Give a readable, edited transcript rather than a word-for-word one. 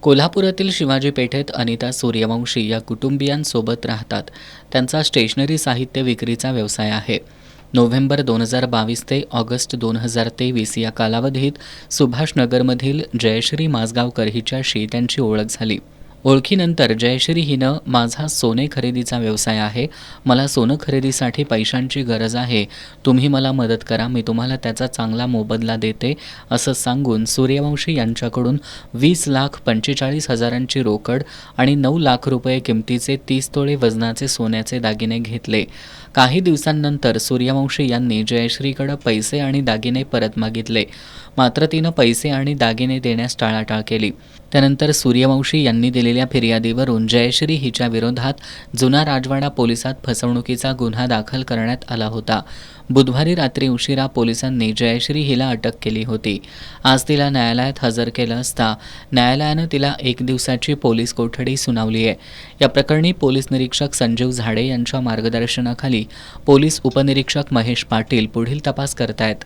कोल्हापुरातील शिवाजी पेठेत अनिता सूर्यवंशी या कुटुंबियांसोबत राहतात. त्यांचा स्टेशनरी साहित्य विक्रीचा व्यवसाय आहे. नोव्हेंबर 2022 ते ऑगस्ट 2023 या कालावधीत सुभाषनगरमधील जयश्री माजगावकर हिच्याशी त्यांची ओळख झाली. ओळखीनंतर जयश्री हिनं माझा सोने खरेदीचा व्यवसाय आहे, मला सोनं खरेदीसाठी पैशांची गरज आहे, तुम्ही मला मदत करा, मी तुम्हाला त्याचा चांगला मोबदला देते असं सांगून सूर्यवंशी यांच्याकडून 20,45,000ची रोकड आणि 9 लाख रुपये किमतीचे 30 तोळे वजनाचे सोन्याचे दागिने घेतले. काही दिवसांनंतर सूर्यवंशी यांनी जयश्रीकडे पैसे आणि दागिने परत मागितले, मात्र तिनं पैसे आणि दागिने देण्यास टाळाटाळ केली. त्यानंतर सूर्यवंशी यांनी दिलेल्या फिर्यादीवरून जयश्री हिच्या विरोधात जुना राजवाडा पोलिसात फसवणुकीचा गुन्हा दाखल करण्यात आला होता. बुधवारी रात्री उशिरा पोलिसांनी जयश्री हिला अटक केली होती. आज तिला न्यायालयात हजर केलं असता न्यायालयानं तिला 1 दिवसाची पोलीस कोठडी सुनावली आहे. या प्रकरणी पोलीस निरीक्षक संजीव झाडे यांच्या मार्गदर्शनाखाली पोलीस उपनिरीक्षक महेश पाटील पुढील तपास करतायत.